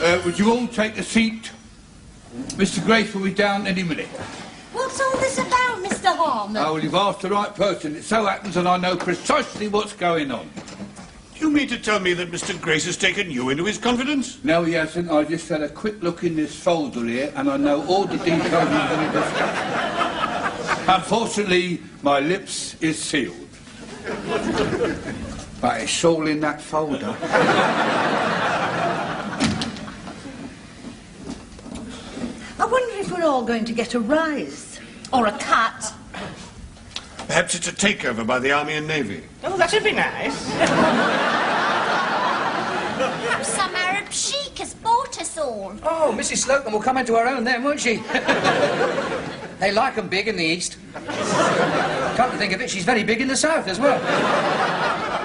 Would you all take a seat? Mr. Grace will be down any minute. What's all this about, Mr. Harmon? Oh, well, you've asked the right person. It so happens that I know precisely what's going on. Do you mean to tell me that Mr. Grace has taken you into his confidence? No, he hasn't. I just had a quick look in this folder here, and I know all the details we're going to discuss. Unfortunately, my lips is sealed. But it's all in that folder. I wonder if we're all going to get a rise. Or a cut. Perhaps it's a takeover by the Army and Navy. Oh, that'd be nice. Perhaps some Arab sheik has bought us all. Oh, Mrs. Slocum will come into her own then, won't she? They like 'em big in the East. Come to think of it, she's very big in the South as well.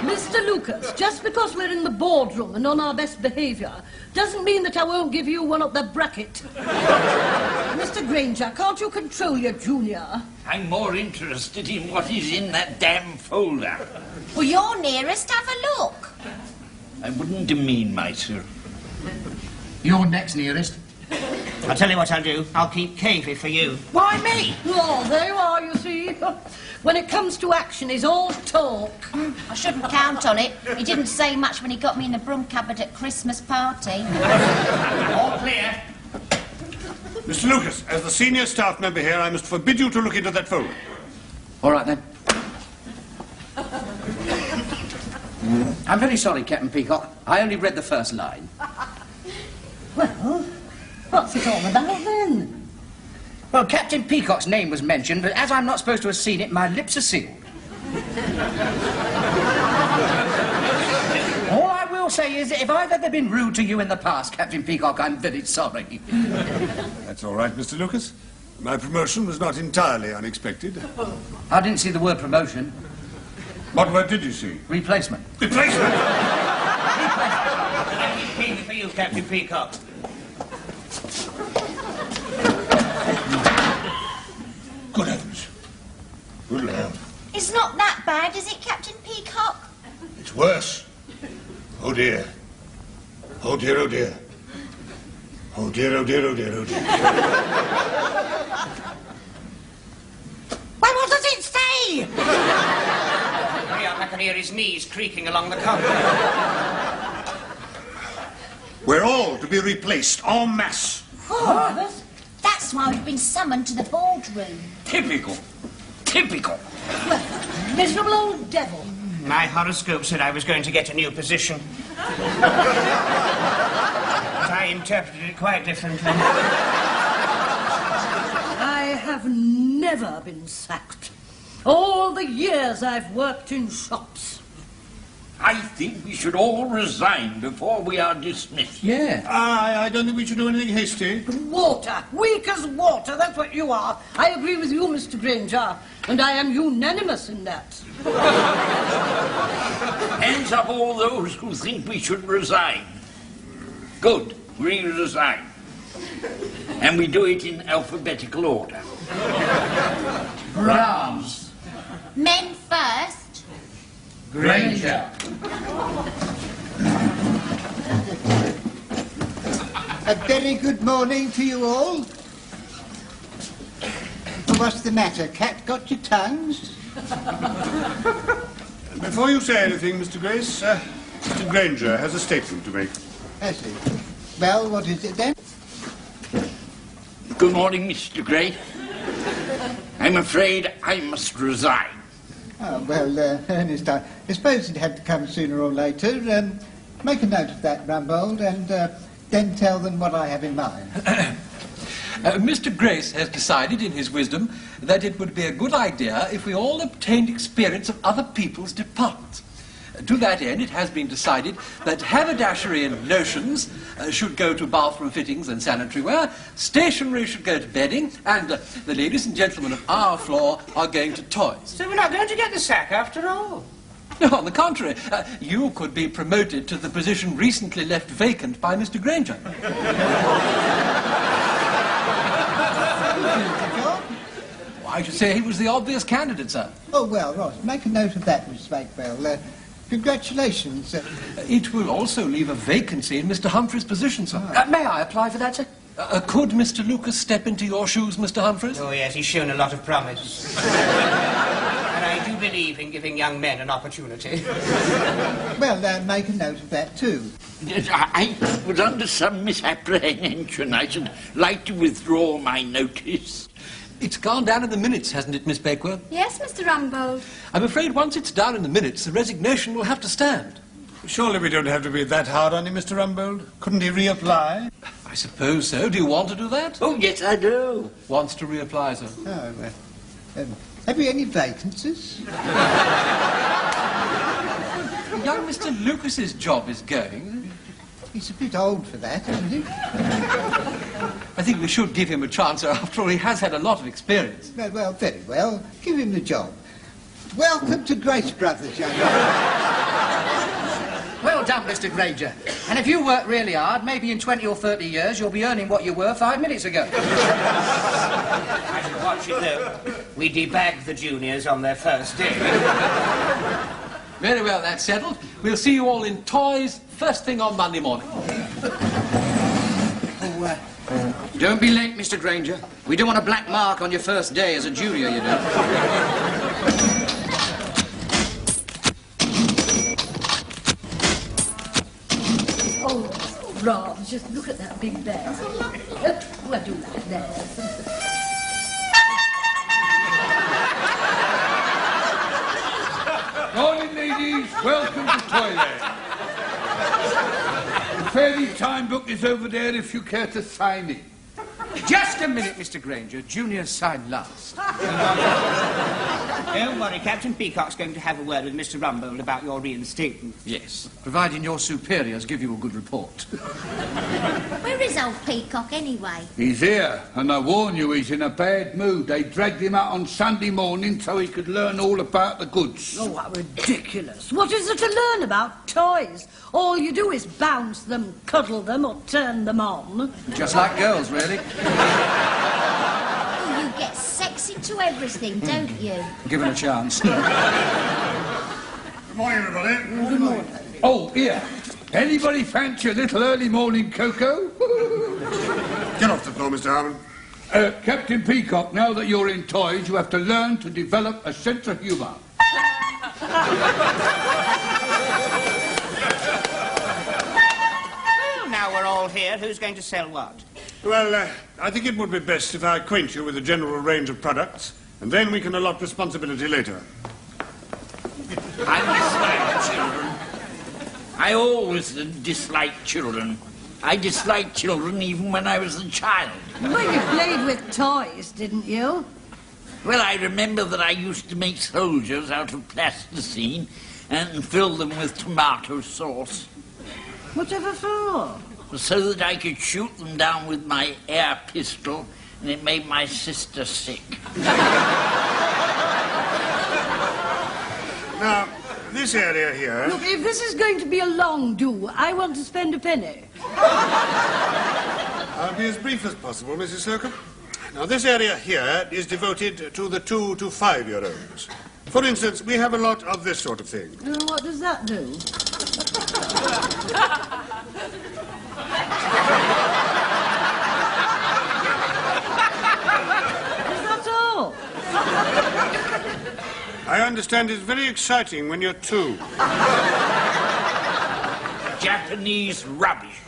Mr. Lucas, just because we're in the boardroom and on our best behaviour doesn't mean that I won't give you one up the bracket. Mr. Granger, can't you control your junior? I'm more interested in what is in that damn folder. Well, you're nearest. Have a look. I wouldn't demean myself. You're next nearest. I'll tell you what I'll do. I'll keep Cavey for you. Why me? Oh, there you are, you see. When it comes to action, he's all talk. I shouldn't count on it. He didn't say much when he got me in the broom cupboard at Christmas party. All clear. Mr. Lucas, as the senior staff member here, I must forbid you to look into that folder. All right, then. I'm very sorry, Captain Peacock. I only read the first line. Well, what's it all about then? Well, Captain Peacock's name was mentioned, but as I'm not supposed to have seen it, my lips are sealed. All I will say is that if I've ever been rude to you in the past, Captain Peacock, I'm very sorry. That's all right, Mr. Lucas. My promotion was not entirely unexpected. I didn't see the word promotion. What word did you see? Replacement. Replacement! Cavey for you, Captain Peacock. Good heavens. Good Lord. It's not that bad, is it, Captain Peacock? It's worse. Oh dear. Oh dear, oh dear. Oh dear, oh dear, oh dear, oh dear. Well, what does it say? Hurry up, I can hear his knees creaking along the corridor. We're all to be replaced en masse. Oh, that's why we've been summoned to the boardroom. Typical. Typical. Well, miserable old devil. My horoscope said I was going to get a new position. But I interpreted it quite differently. I have never been sacked. All the years I've worked in shops. I think we should all resign before we are dismissed. Yeah. I don't think we should do anything hasty. Water. Weak as water, that's what you are. I agree with you, Mr. Granger, and I am unanimous in that. Hands up all those who think we should resign. Good. We resign. And we do it in alphabetical order. Browns. Men first. Granger. A very good morning to you all. What's the matter? Cat got your tongues? Before you say anything, Mr. Grace, Mr. Granger has a statement to make. I see. Well, what is it then? Good morning, Mr. Gray. I'm afraid I must resign. Oh, well, Ernest, I suppose it had to come sooner or later. Make a note of that, Rumbold, and then tell them what I have in mind. Mr. Grace has decided, in his wisdom, that it would be a good idea if we all obtained experience of other people's departments. To that end, it has been decided that haberdashery and notions should go to bathroom fittings and sanitary ware, stationery should go to bedding, and the ladies and gentlemen of our floor are going to toys. So we're not going to get the sack after all? No, on the contrary, you could be promoted to the position recently left vacant by Mr. Granger. Job? I should say he was the obvious candidate, sir. Oh, well, Ross, make a note of that, Miss Bakewell. Congratulations. It will also leave a vacancy in Mr. Humphrey's position, sir. May I apply for that, sir? Could Mr. Lucas step into your shoes, Mr. Humphreys? Oh, yes, he's shown a lot of promise. And I do believe in giving young men an opportunity. Well, make a note of that too. Yes, I was under some misapprehension. I should like to withdraw my notice. It's gone down in the minutes, hasn't it, Miss Bakewell? Yes, Mr. Rumbold. I'm afraid once it's down in the minutes, the resignation will have to stand. Surely we don't have to be that hard on him, Mr. Rumbold. Couldn't he reapply? I suppose so. Do you want to do that? Oh, yes, I do. Wants to reapply, sir. Oh, have we any vacancies? Young Mr. Lucas's job is going. He's a bit old for that, isn't he? I think we should give him a chance, sir. After all, he has had a lot of experience. Well, very well. Give him the job. Welcome to Grace Brothers, young man. Well done, Mr. Granger. And if you work really hard, maybe in 20 or 30 years, you'll be earning what you were 5 minutes ago. I should watch it, though. We debagged the juniors on their first day. Very well, that's settled. We'll see you all in toys first thing on Monday morning. Don't be late, Mr. Granger. We don't want a black mark on your first day as a junior, you know. Oh, Rob, just look at that big bear. Well, do that there. Morning, ladies. Welcome to toilet. The fairy time book is over there if you care to sign it. Just a minute, Mr. Granger. Juniors sign last. Don't worry, Captain Peacock's going to have a word with Mr. Rumbold about your reinstatement. Yes, providing your superiors give you a good report. Where is old Peacock, anyway? He's here, and I warn you, he's in a bad mood. They dragged him out on Sunday morning so he could learn all about the goods. Oh, how ridiculous. What is there to learn about toys? All you do is bounce them, cuddle them, or turn them on. Just like girls, really. Oh, you get sexy to everything, don't you? Given a chance. Good morning, everybody. Good morning. Oh, here. Anybody fancy a little early morning cocoa? Get off the floor, Mr. Harmon. Captain Peacock, now that you're in toys, you have to learn to develop a sense of humour. Well, now we're all here, who's going to sell what? Well, I think it would be best if I acquaint you with the general range of products, and then we can allot responsibility later. I dislike children. I always disliked children. I disliked children even when I was a child. Well, you played with toys, didn't you? Well, I remember that I used to make soldiers out of plasticine and fill them with tomato sauce. Whatever for? So that I could shoot them down with my air pistol, and it made my sister sick. Now, this area here... Look, if this is going to be a long do, I want to spend a penny. I'll be as brief as possible, Mrs. Slocum. Now, this area here is devoted to the 2 to 5-year-olds. For instance, we have a lot of this sort of thing. What does that do? Is that all? I understand it's very exciting when you're 2. Japanese rubbish.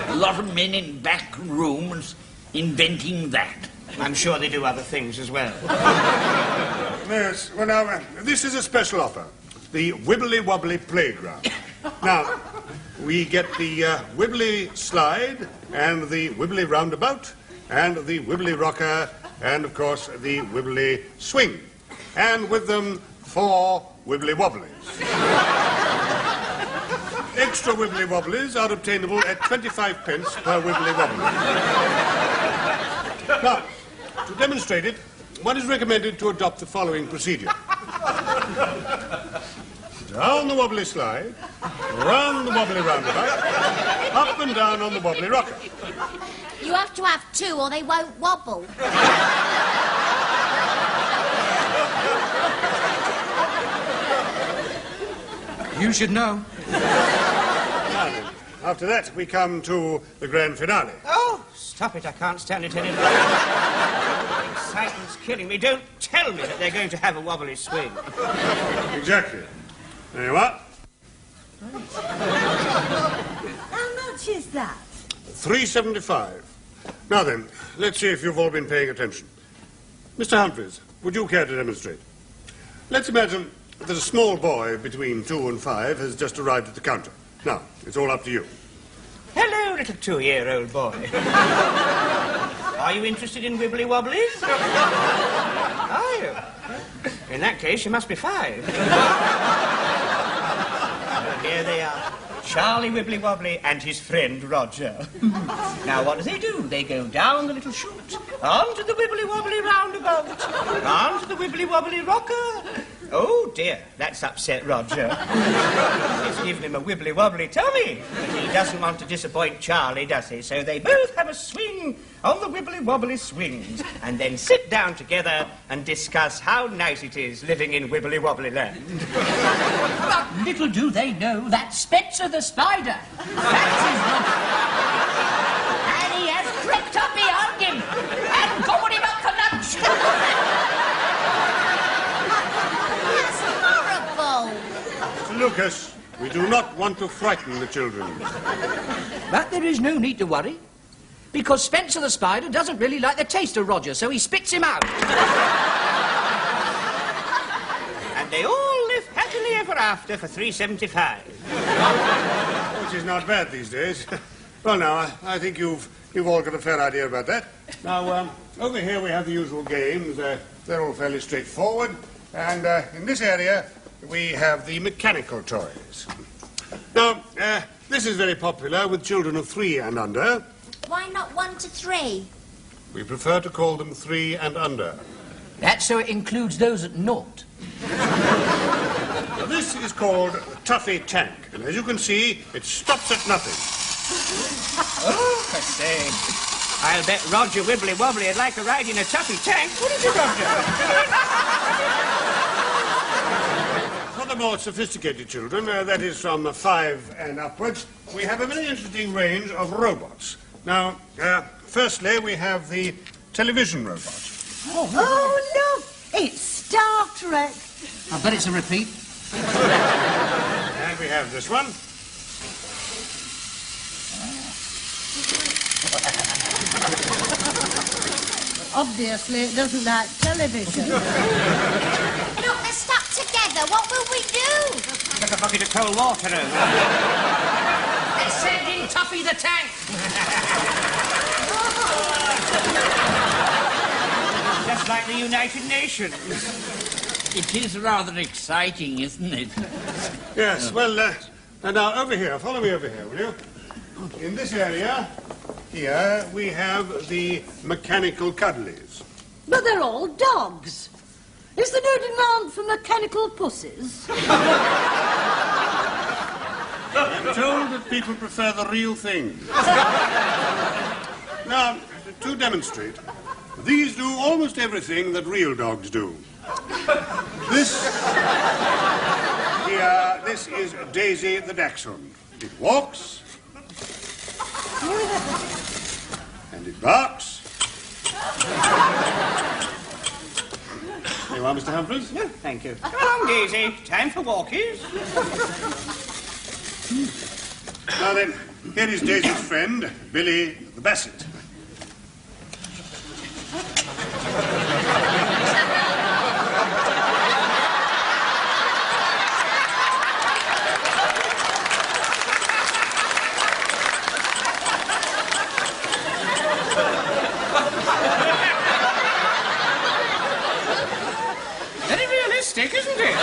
A lot of men in back rooms inventing that. I'm sure they do other things as well. Yes, well now, this is a special offer. The Wibbly Wobbly Playground. Now, we get the Wibbly Slide, and the Wibbly Roundabout, and the Wibbly Rocker, and of course the Wibbly Swing. And with them, 4 Wibbly Wobblies. Extra Wibbly Wobblies are obtainable at 25 pence per Wibbly Wobbly. Now, to demonstrate it, one is recommended to adopt the following procedure. Down the wobbly slide, round the wobbly roundabout, up and down on the wobbly rocker. You have to have 2 or they won't wobble. You should know. Now then, after that, we come to the grand finale. Oh, stop it. I can't stand it any longer. Excitement's killing me. Don't tell me that they're going to have a wobbly swing. Exactly. There you are. How much is that? $3.75. Now then, let's see if you've all been paying attention. Mr. Humphreys, would you care to demonstrate? Let's imagine that a small boy between 2 and 5 has just arrived at the counter. Now, it's all up to you. Hello, little 2-year-old boy. Are you interested in wibbly wobblies? Are you? In that case, you must be 5. Oh, here they are. Charlie Wibbly Wobbly and his friend Roger. Now, what do? They go down the little chute, onto the Wibbly Wobbly roundabout, onto the Wibbly Wobbly rocker. Oh, dear, that's upset Roger. It's given him a Wibbly Wobbly tummy. But he doesn't want to disappoint Charlie, does he? So they both have a swing on the Wibbly Wobbly swings and then sit down together and discuss how nice it is living in Wibbly Wobbly land. But little do they know that Spencer the Spider, that's his brother. And he has crept up behind him and got him up for lunch. Lucas, we do not want to frighten the children. But there is no need to worry, because Spencer the Spider doesn't really like the taste of Roger, so he spits him out. And they all live happily ever after for $3.75. Which is not bad these days. Well, now, I think you've all got a fair idea about that. Now, over here we have the usual games. They're all fairly straightforward. And in this area, we have the mechanical toys. Now, this is very popular with children of 3 and under. Why not 1 to 3? We prefer to call them 3 and under. That's so it includes those at 0. Now, this is called Tuffy Tank, and as you can see, it stops at nothing. Oh, I say. I'll bet Roger Wibbly Wobbly would like a ride in a Tuffy Tank, wouldn't you, Roger? For the more sophisticated children, that is from 5 and upwards, we have a very interesting range of robots. Now, firstly, we have the television robot. Oh, look! It's Star Trek. I bet it's a repeat. And we have this one. Obviously, it doesn't like television. Look, they're stuck together. What will we do? Took a bucket of cold water over. They're sending Tuffy the Tank. Just like the United Nations. It is rather exciting, isn't it? Yes, well, and now over here, follow me over here, will you? In this area, here, we have the mechanical cuddlies. But they're all dogs. Is there no demand for mechanical pussies? I'm told that people prefer the real thing. Now, to demonstrate, these do almost everything that real dogs do. This is Daisy the Dachshund. It walks, and it barks. There you are, Mr. Humphreys. No, thank you. Come on, Daisy. Time for walkies. Now then, here is Daisy's friend, Billy the Basset. Very realistic, isn't it?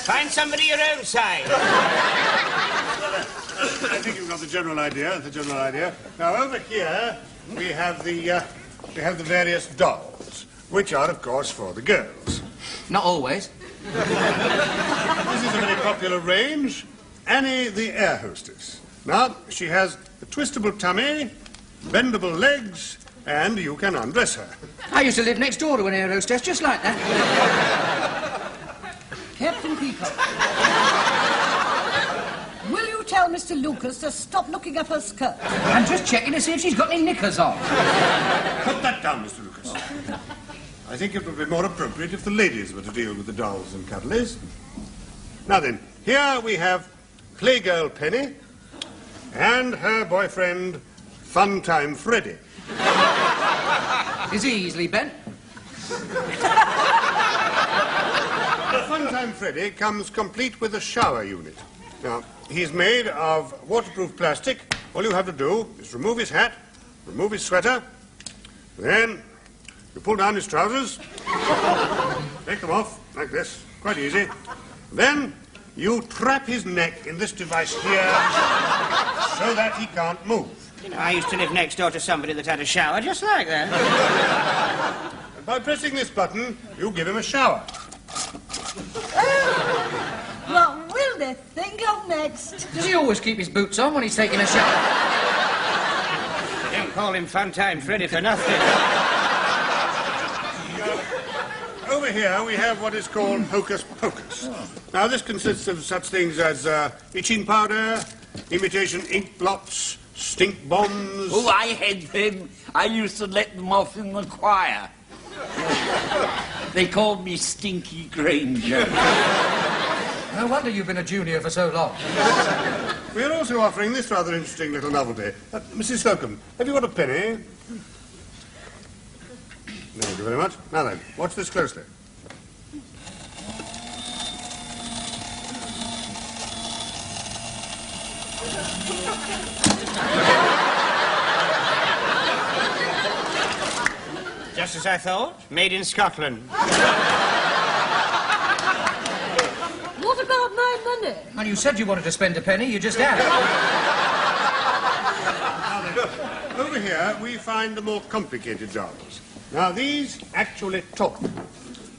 Find somebody your own size. I think you've got the general idea. Now over here we have the various dolls, which are of course for the girls. Not always. This is a very popular range. Annie the air hostess. Now she has a twistable tummy, bendable legs, and you can undress her. I used to live next door to an air hostess just like that. Captain Peacock. Will you tell Mr. Lucas to stop looking up her skirt? I'm just checking to see if she's got any knickers on. Put that down, Mr. Lucas. I think it would be more appropriate if the ladies were to deal with the dolls and cuddlies. Now then, here we have Playgirl Penny and her boyfriend, Funtime Freddy. Is he easily bent? Funtime Freddy comes complete with a shower unit. Now, he's made of waterproof plastic. All you have to do is remove his hat, remove his sweater, then you pull down his trousers, take them off like this, quite easy. Then you trap his neck in this device here so that he can't move. You know, I used to live next door to somebody that had a shower just like that. And by pressing this button, you give him a shower. What will they think of next? Does he always keep his boots on when he's taking a shower? Don't call him Funtime Freddy for nothing. Over here we have what is called Hocus Pocus. Now this consists of such things as itching powder, imitation ink blots, stink bombs... Oh, I had them. I used to let them off in the choir. They called me Stinky Granger. No wonder you've been a junior for so long. We're also offering this rather interesting little novelty. Mrs. Slocum, have you got a penny? Thank you very much. Now then, watch this closely. Just as I thought, made in Scotland. What about my money? And you said you wanted to spend a penny, you just have. Now then, over here we find the more complicated dolls. Now these actually talk.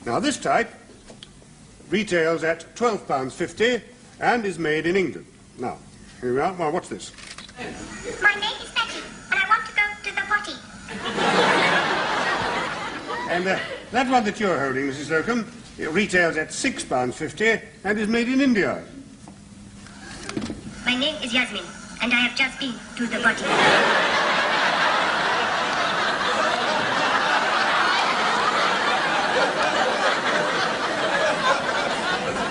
Now this type retails at £12.50 and is made in England. Now, here we are. Well, what's this? My name is Betty, and I want to go to the potty. And that one that you're holding, Mrs. Slocum, it retails at £6.50 and is made in India. My name is Yasmin, and I have just been to the potty.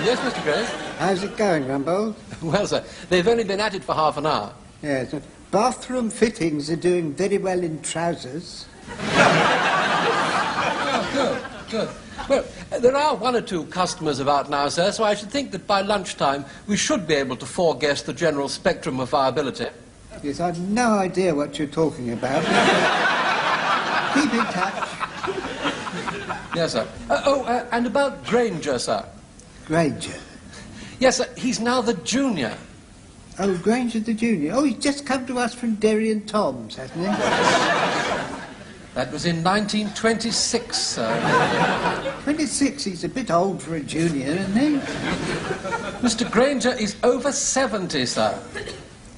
Yes, Mr. Grace? How's it going, Rumbold? Well, sir, they've only been at it for half an hour. Yes. Bathroom fittings are doing very well in trousers. Oh, good. Well, there are one or two customers about now, sir, so I should think that by lunchtime we should be able to foreguess the general spectrum of viability. Yes, I've no idea what you're talking about. Keep in touch. Yes, sir. And about Granger, sir. Granger? Yes, sir, he's now the junior. Oh, Granger the junior. Oh, he's just come to us from Derry and Tom's, hasn't he? That was in 1926, sir. 26? He's a bit old for a junior, isn't he? Mr. Granger is over 70, sir.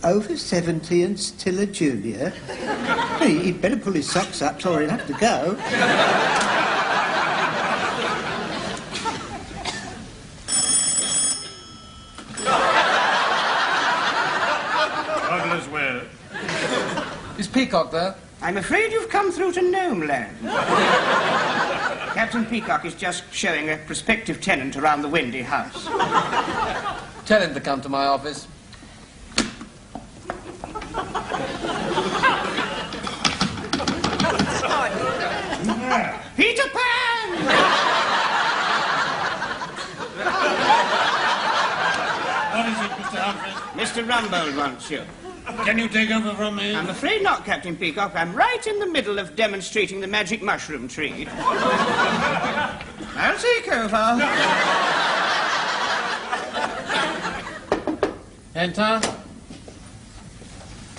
Over 70 and still a junior? Well, he'd better pull his socks up or he'll have to go. As well. Is Peacock there? I'm afraid you've come through to Gnome Land. Captain Peacock is just showing a prospective tenant around the Windy house. Tell him to come to my office. Peter Pan! What is it, Mr. Humphreys? Mr. Rumbold wants you. Can you take over from me? I'm afraid not, Captain Peacock. I'm right in the middle of demonstrating the magic mushroom tree. I'll take over. Enter.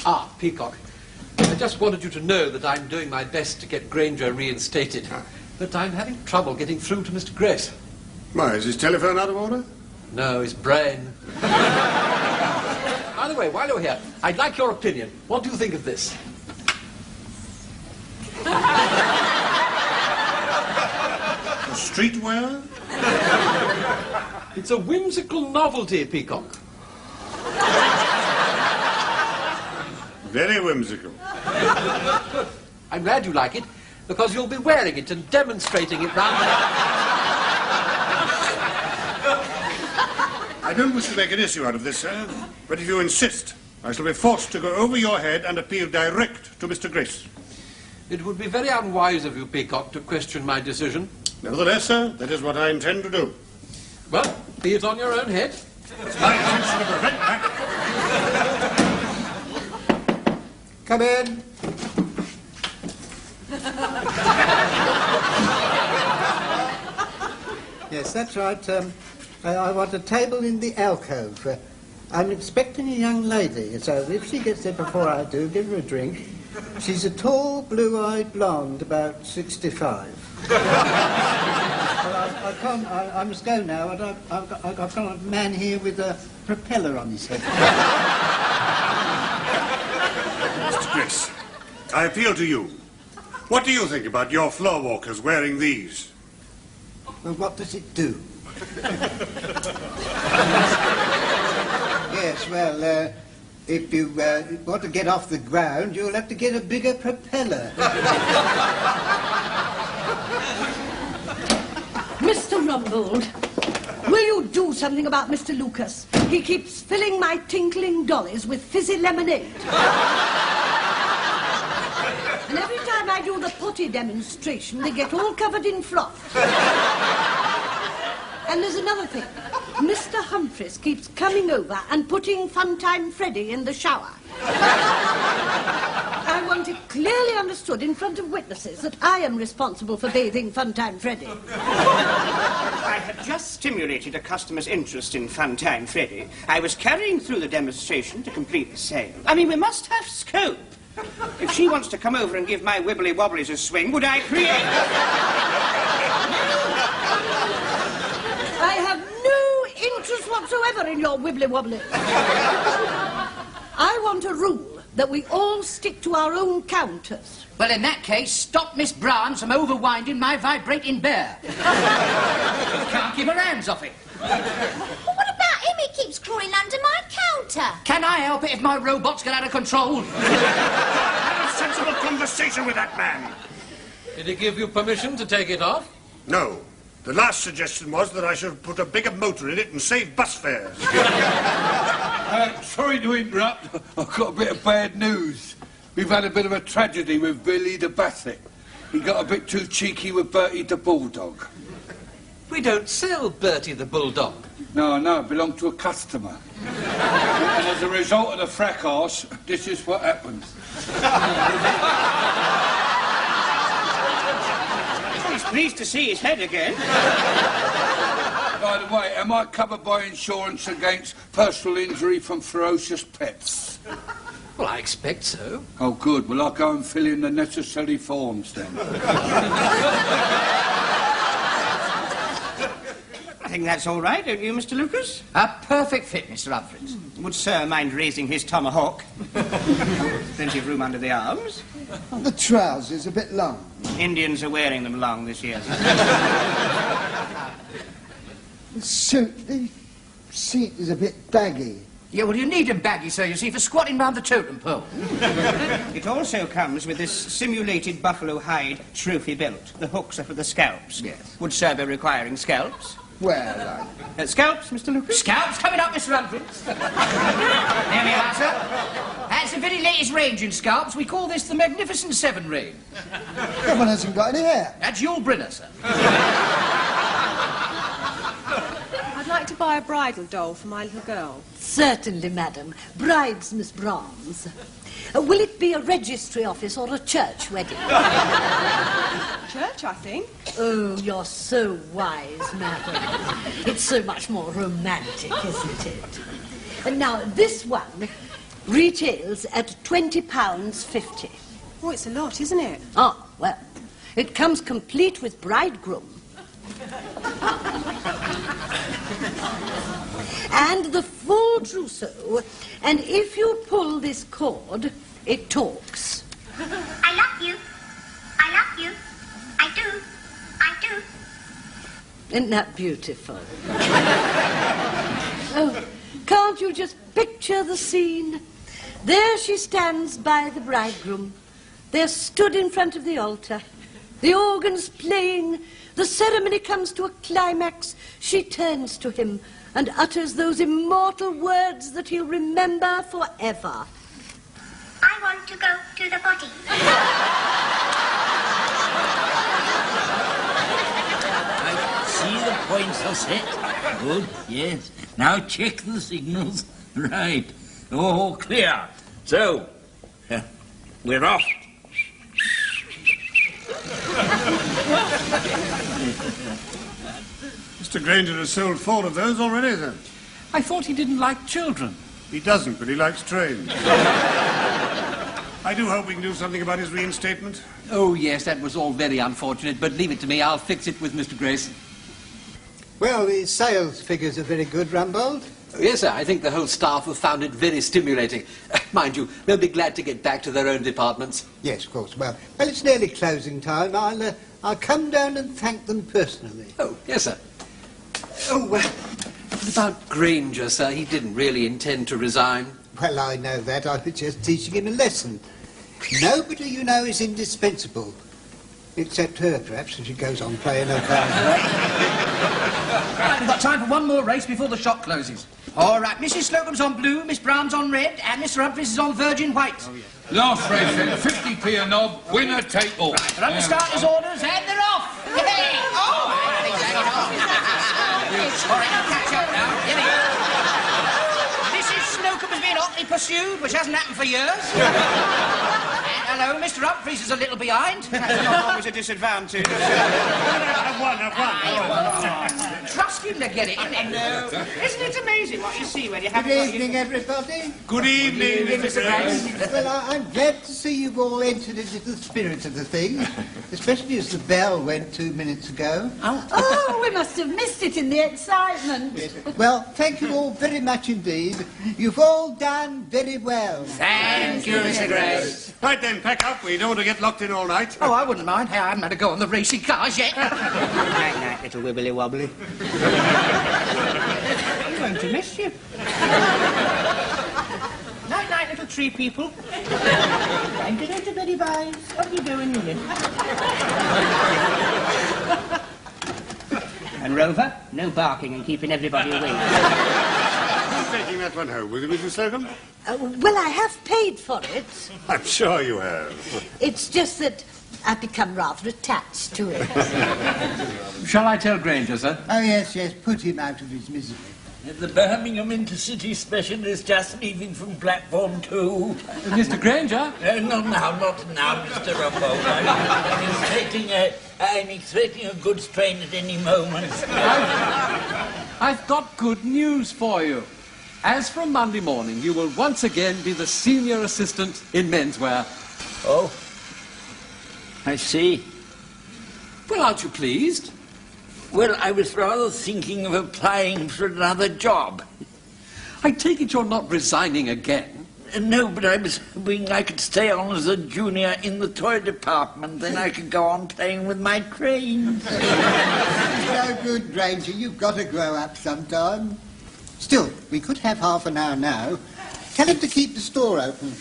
Ah, Peacock. I just wanted you to know that I'm doing my best to get Granger reinstated. But I'm having trouble getting through to Mr. Grace. Why, is his telephone out of order? No, his brain. By the way, while you're here, I'd like your opinion. What do you think of this? streetwear? It's a whimsical novelty, Peacock. Very whimsical. I'm glad you like it, because you'll be wearing it and demonstrating it round the... I don't wish to make an issue out of this, sir, but if you insist, I shall be forced to go over your head and appeal direct to Mr. Grace. It would be very unwise of you, Peacock, to question my decision. Nevertheless, sir, that is what I intend to do. Well, be it on your own head. It's my intention to prevent that. Come in. Yes, that's right. I want a table in the alcove. I'm expecting a young lady, so if she gets there before I do, give her a drink. She's a tall, blue-eyed blonde, about 65. I can't. I must go now. I've got a man here with a propeller on his head. Mr. Grace, I appeal to you. What do you think about your floor walkers wearing these? Well, what does it do? Yes, well, if you want to get off the ground, you'll have to get a bigger propeller. Mr. Rumbold, will you do something about Mr. Lucas? He keeps filling my tinkling dollies with fizzy lemonade. And every time I do the potty demonstration, they get all covered in froth. And there's another thing. Mr. Humphreys keeps coming over and putting Funtime Freddy in the shower. I want it clearly understood in front of witnesses that I am responsible for bathing Funtime Freddy. I had just stimulated a customer's interest in Funtime Freddy. I was carrying through the demonstration to complete the sale. I mean, we must have scope. If she wants to come over and give my wibbly wobblies a swing, would I create... I have no interest whatsoever in your wibbly wobbly. I want a rule that we all stick to our own counters. Well, in that case, stop Miss Brown from overwinding my vibrating bear. Can't keep her hands off it. Well, what about him? He keeps crawling under my counter. Can I help it if my robots get out of control? Have a sensible conversation with that man. Did he give you permission to take it off? No. The last suggestion was that I should put a bigger motor in it and save bus fares. Sorry to interrupt. I've got a bit of bad news. We've had a bit of a tragedy with Billy the Basset. He got a bit too cheeky with Bertie the Bulldog. We don't sell Bertie the Bulldog. No, it belonged to a customer. And as a result of the fracas, this is what happened. He's pleased to see his head again. By the way, am I covered by insurance against personal injury from ferocious pets? Well, I expect so. Oh, good. Well, I'll go and fill in the necessary forms then. I think that's all right, don't you, Mr. Lucas? A perfect fit, Mr. Humphreys. Would Sir mind raising his tomahawk? Plenty of room under the arms. The trousers a bit long. Indians are wearing them long this year. The seat is a bit baggy. Yeah, well, you need them baggy, sir, you see, for squatting round the totem pole. It also comes with this simulated buffalo hide trophy belt. The hooks are for the scalps. Yes. Would Sir be requiring scalps? Well, Scalps, Mr. Lucas? Scalps coming up, Mr. Humphreys. There we are, sir. That's the very latest range in scalps. We call this the Magnificent Seven range. that one hasn't got any hair. That's Yul Brynner, sir. I'd like to buy a bridal doll for my little girl. Certainly, madam. Brides, Miss Brahms. Will it be a registry office or a church wedding? Church, I think. Oh, you're so wise, madam. It's so much more romantic, isn't it? And now, this one retails at £20.50. Oh, it's a lot, isn't it? Oh, well, it comes complete with bridegroom. And the full trousseau, and if you pull this cord, it talks. I love you. I love you. I do. I do. Isn't that beautiful? Oh, can't you just picture the scene? There she stands by the bridegroom. They're stood in front of the altar. The organ's playing. The ceremony comes to a climax. She turns to him and utters those immortal words that he'll remember forever. I want to go to the potty. I see the points are set. Good, yes. Now check the signals. Right. All clear. So, we're off. Mr. Granger has sold 4 of those already, sir. I thought he didn't like children. He doesn't, but he likes trains. I do hope we can do something about his reinstatement. Oh, yes, that was all very unfortunate, but leave it to me. I'll fix it with Mr. Grace. Well, the sales figures are very good, Rumbold. Yes, sir, I think the whole staff have found it very stimulating. Mind you, they'll be glad to get back to their own departments. Yes, of course. Well, it's nearly closing time. I'll come down and thank them personally. Oh, yes, sir. Oh, what about Granger, sir? He didn't really intend to resign. Well, I know that. I was just teaching him a lesson. Nobody, you know, is indispensable. Except her, perhaps, if she goes on playing her cards. Right, we've got time for one more race before the shop closes. All right, Mrs. Slocum's on blue, Miss Brown's on red, and Mr. Humphries is on virgin white. Oh, yeah. Last race then, 50p a knob, winner take all. Right, they're under starters' orders, and they're off. Hey! Oh, sorry, I'll catch up now. Here we go. Mrs. Slocum has been hotly pursued, which hasn't happened for years. And hello, Mr. Humphries is a little behind. That's not always a disadvantage. I've won. Trust him to get it, isn't it? No. Isn't it amazing what you see when you have Good evening, everybody. Good evening, Mr. Grace. Well, I'm glad to see you've all entered into the spirit of the thing, especially as the bell went 2 minutes ago. Oh, we must have missed it in the excitement. Yes. Well, thank you all very much indeed. You've all done very well. Thank you, Mr. Grace. Right then, pack up. We don't want to get locked in all night. Oh, I wouldn't mind. Hey, I haven't had a go on the racing cars yet. Night, little wibbly wobbly. I'm going to miss you. Night, little tree people. Time to go to beddy vibes. What are you doing here? And Rover, no barking and keeping everybody awake. Who's taking that one home? Will you, Mrs. Slocum? Well, I have paid for it. I'm sure you have. It's just that I've become rather attached to it. Shall I tell Granger, sir? Oh, yes, put him out of his misery. The Birmingham Intercity Special is just leaving from platform 2. Mr. Granger? Not now, Mr. Rumbold. I'm expecting a goods train at any moment. I've got good news for you. As from Monday morning, you will once again be the senior assistant in menswear. Oh, I see. Well, aren't you pleased? Well, I was rather thinking of applying for another job. I take it you're not resigning again? No, but I was hoping I could stay on as a junior in the toy department, then I could go on playing with my trains. No good, Granger. You've got to grow up sometime. Still, we could have half an hour now. Tell him to keep the store open.